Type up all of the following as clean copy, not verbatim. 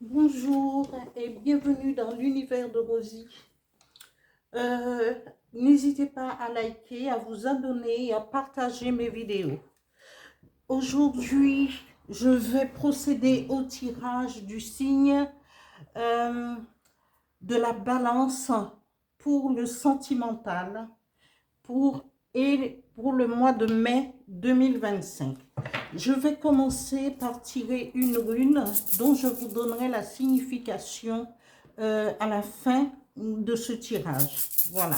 Bonjour et bienvenue dans l'univers de Rosie. N'hésitez pas à liker, à vous abonner et à partager mes vidéos. Aujourd'hui, je vais procéder au tirage du signe de la balance pour le sentimental pour le mois de mai 2025. Je vais commencer par tirer une rune dont je vous donnerai la signification à la fin de ce tirage. Voilà.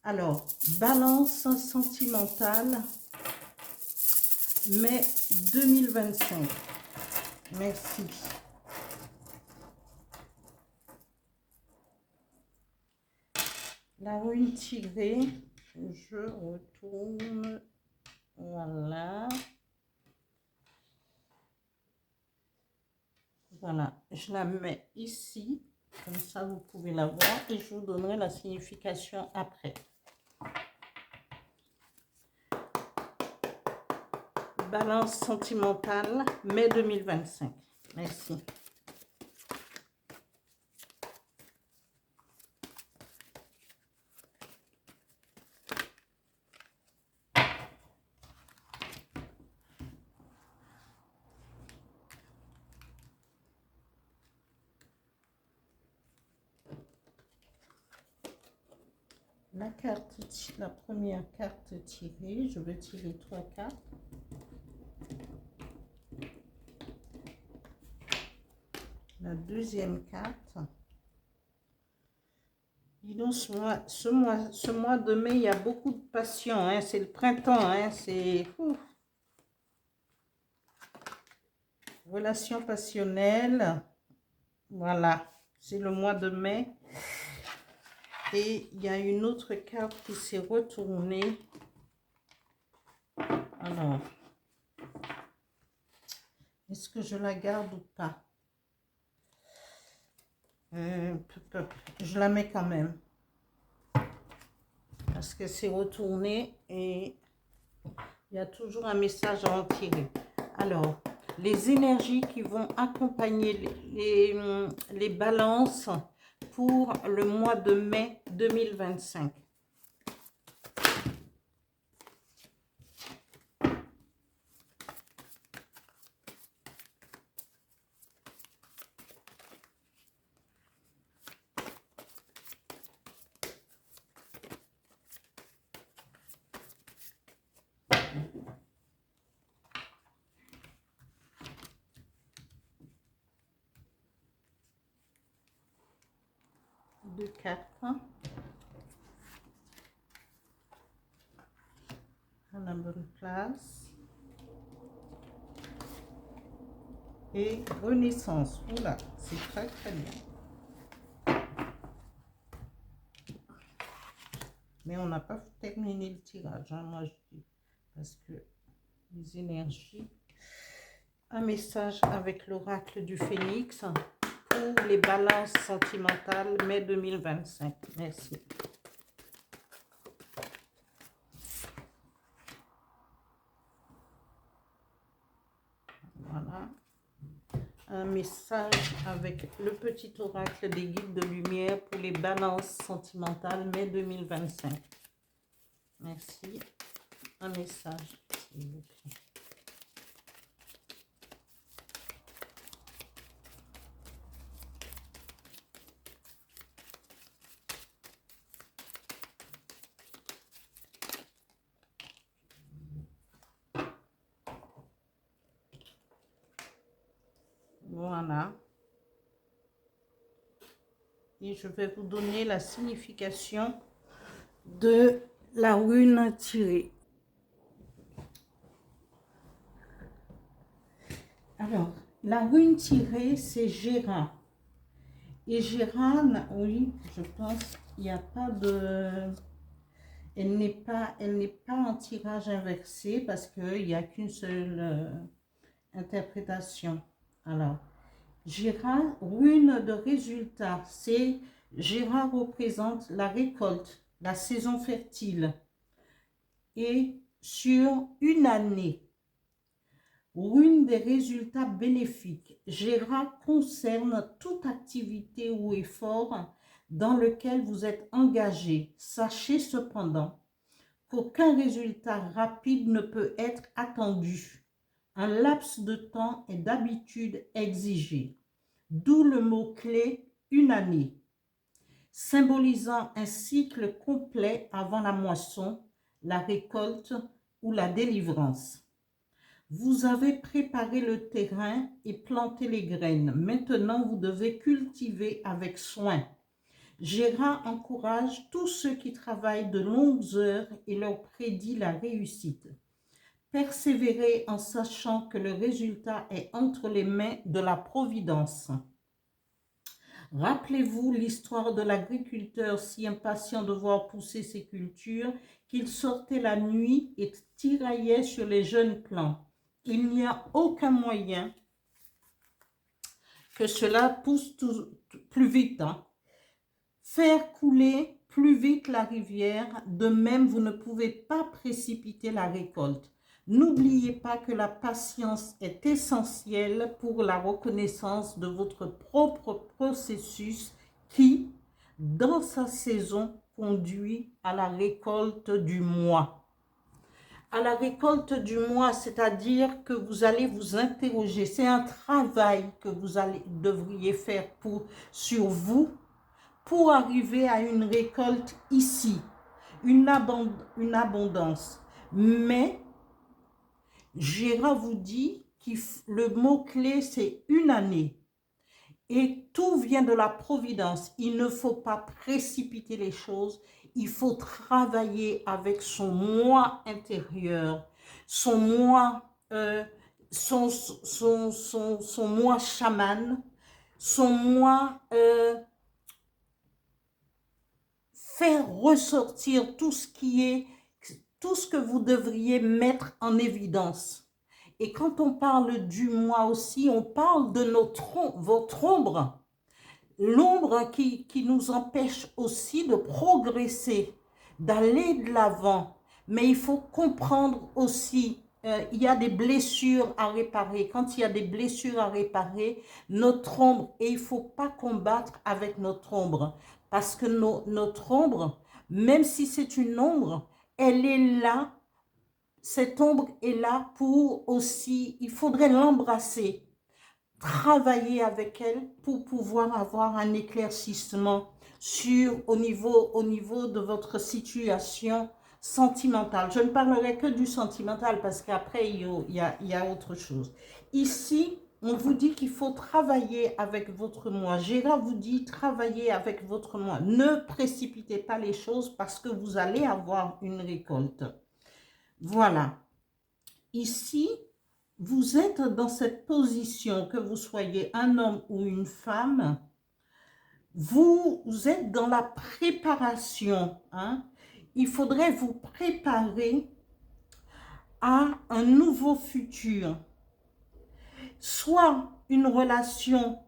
Alors, balance sentimentale, mai 2025. Merci. La rune tirée, je retourne. Voilà. Voilà, je la mets ici, comme ça vous pouvez la voir et je vous donnerai la signification après. Balance sentimentale, mai 2025. Merci. La première carte tirée, je vais tirer 3 cartes. La deuxième carte. Dis donc, ce mois de mai, il y a beaucoup de passion, hein, c'est le printemps, hein, c'est relation passionnelle. Voilà, c'est le mois de mai. Et il y a une autre carte qui s'est retournée. Alors, est-ce que je la garde ou pas? Je la mets quand même. Parce que c'est retourné et il y a toujours un message à en tirer. Alors, les énergies qui vont accompagner les balances pour le mois de mai 2025. Deux cartes. À la bonne place. Et renaissance. Oula, c'est très très bien. Mais on n'a pas terminé le tirage, hein, moi je dis. Parce que les énergies. Un message avec l'oracle du Phénix pour les balances sentimentales mai 2025. Merci. Voilà. Un message avec le petit oracle des guides de lumière pour les balances sentimentales mai 2025. Merci. Un message, s'il vous plaît. Voilà. Et je vais vous donner la signification de la rune tirée. Alors, la rune tirée, c'est Gérard. Et Gérard, oui, je pense, il n'y a pas de... Elle n'est pas en tirage inversé parce qu'il n'y a qu'une seule interprétation. Alors, Gérard, rune de résultat, c'est Gérard représente la récolte, la saison fertile. Et sur une année, Rune des résultats bénéfiques. Gera concerne toute activité ou effort dans lequel vous êtes engagé. Sachez cependant qu'aucun résultat rapide ne peut être attendu. Un laps de temps est d'habitude exigé. D'où le mot-clé une année, symbolisant un cycle complet avant la moisson, la récolte ou la délivrance. Vous avez préparé le terrain et planté les graines. Maintenant, vous devez cultiver avec soin. Gérard encourage tous ceux qui travaillent de longues heures et leur prédit la réussite. Persévérez en sachant que le résultat est entre les mains de la Providence. Rappelez-vous l'histoire de l'agriculteur si impatient de voir pousser ses cultures qu'il sortait la nuit et tiraillait sur les jeunes plants. Il n'y a aucun moyen que cela pousse plus vite. Faire couler plus vite la rivière, de même vous ne pouvez pas précipiter la récolte. N'oubliez pas que la patience est essentielle pour la reconnaissance de votre propre processus qui, dans sa saison, conduit à la récolte du mois. À la récolte du mois, c'est-à-dire que vous allez vous interroger. C'est un travail que vous devriez faire sur vous pour arriver à une récolte ici, une abondance. Mais Gérard vous dit que le mot-clé, c'est une année. Et tout vient de la providence. Il ne faut pas précipiter les choses. Il faut travailler avec son moi intérieur, son moi, son moi chaman, son moi, faire ressortir tout ce que vous devriez mettre en évidence. Et quand on parle du moi aussi, on parle de votre ombre. L'ombre qui nous empêche aussi de progresser, d'aller de l'avant. Mais il faut comprendre aussi, il y a des blessures à réparer. Quand il y a des blessures à réparer, notre ombre, et il ne faut pas combattre avec notre ombre. Parce que notre ombre, même si c'est une ombre, elle est là. Cette ombre est là pour aussi, il faudrait l'embrasser, travailler avec elle pour pouvoir avoir un éclaircissement au niveau de votre situation sentimentale. Je ne parlerai que du sentimental parce qu'après, il y a autre chose. Ici, on vous dit qu'il faut travailler avec votre moi. Gérard vous dit travailler avec votre moi. Ne précipitez pas les choses parce que vous allez avoir une récolte. Voilà. Ici, vous êtes dans cette position, que vous soyez un homme ou une femme, vous êtes dans la préparation. Il faudrait vous préparer à un nouveau futur. Soit une relation,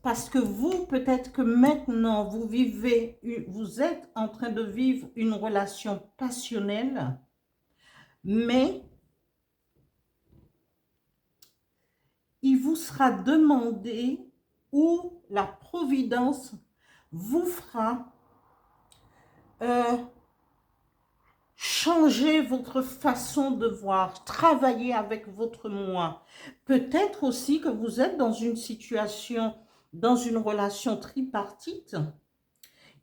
parce que vous, peut-être que maintenant, vous êtes en train de vivre une relation passionnelle, mais il vous sera demandé ou la providence vous fera changer votre façon de voir, travailler avec votre moi. Peut-être aussi que vous êtes dans une situation, dans une relation tripartite,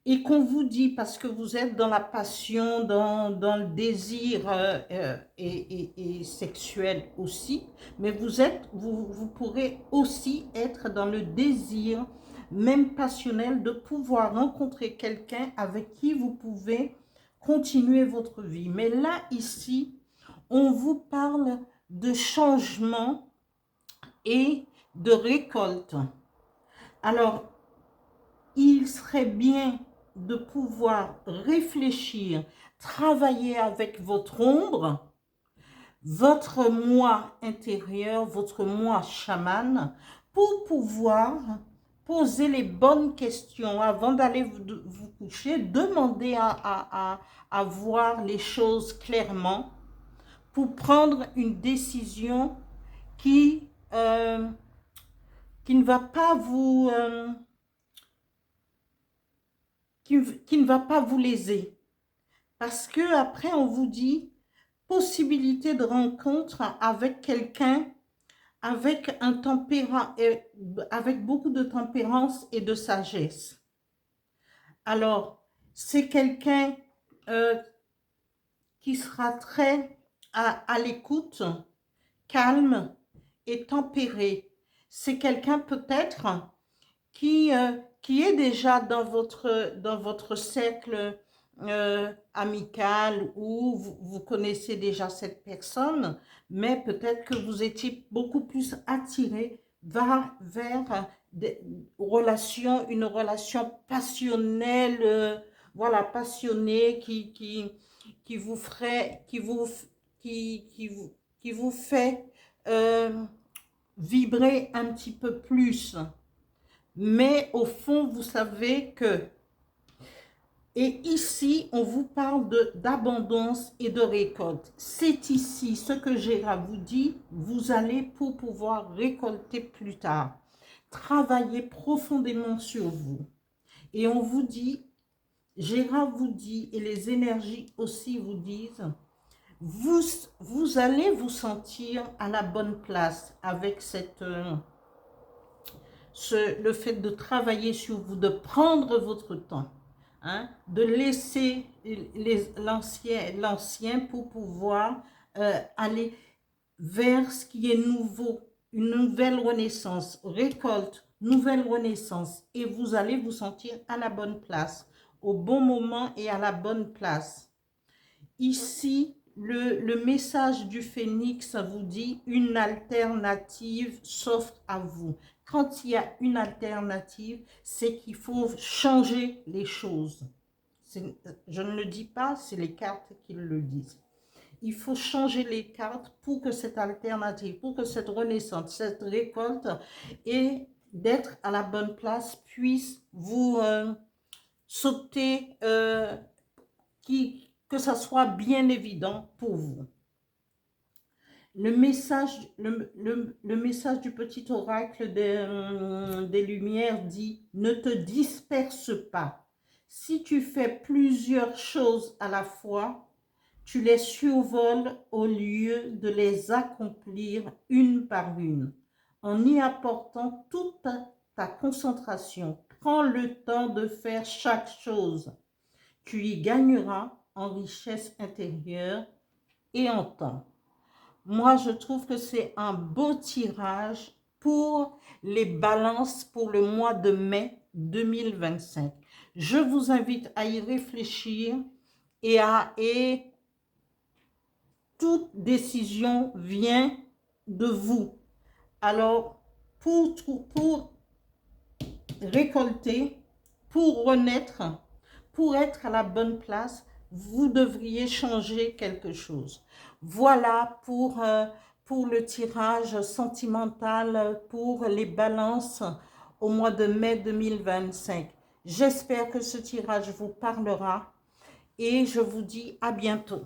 et qu'on vous dit, parce que vous êtes dans la passion, dans le désir et sexuel aussi, mais vous pourrez aussi être dans le désir, même passionnel, de pouvoir rencontrer quelqu'un avec qui vous pouvez continuer votre vie. Mais là, ici, on vous parle de changement et de récolte. Alors, il serait bien de pouvoir réfléchir, travailler avec votre ombre, votre moi intérieur, votre moi chaman, pour pouvoir poser les bonnes questions avant d'aller vous coucher. Demandez à voir les choses clairement pour prendre une décision qui, qui ne va pas vous... qui ne va pas vous léser. Parce que après on vous dit possibilité de rencontre avec quelqu'un avec un avec beaucoup de tempérance et de sagesse. Alors, c'est quelqu'un qui sera très à l'écoute, calme et tempéré. C'est quelqu'un peut-être qui est déjà dans votre cercle amical ou vous connaissez déjà cette personne, mais peut-être que vous étiez beaucoup plus attiré vers des relations, une relation passionnelle, voilà, passionnée qui vous ferait, qui vous fait vibrer un petit peu plus. Mais au fond, vous savez que, et ici, on vous parle d'abondance et de récolte. C'est ici ce que Gérard vous dit, vous allez pour pouvoir récolter plus tard. Travaillez profondément sur vous. Et on vous dit, Gérard vous dit, et les énergies aussi vous disent, vous allez vous sentir à la bonne place avec le fait de travailler sur vous, de prendre votre temps, hein, de laisser l'ancien pour pouvoir aller vers ce qui est nouveau, une nouvelle renaissance, récolte, nouvelle renaissance, et vous allez vous sentir à la bonne place, au bon moment et à la bonne place. Ici, le message du phénix vous dit une alternative s'offre à vous. Quand il y a une alternative, c'est qu'il faut changer les choses. Je ne le dis pas, c'est les cartes qui le disent. Il faut changer les cartes pour que cette alternative, pour que cette renaissance, cette récolte et d'être à la bonne place puisse vous sauter, que ça soit bien évident pour vous. Le message du petit oracle des Lumières dit « Ne te disperse pas. Si tu fais plusieurs choses à la fois, tu les survoles au lieu de les accomplir une par une. En y apportant toute ta concentration, prends le temps de faire chaque chose. Tu y gagneras en richesse intérieure et en temps. » Moi, je trouve que c'est un beau tirage pour les balances pour le mois de mai 2025. Je vous invite à y réfléchir et toute décision vient de vous. Alors, pour récolter, pour renaître, pour être à la bonne place, vous devriez changer quelque chose. Voilà pour le tirage sentimental pour les balances au mois de mai 2025. J'espère que ce tirage vous parlera et je vous dis à bientôt.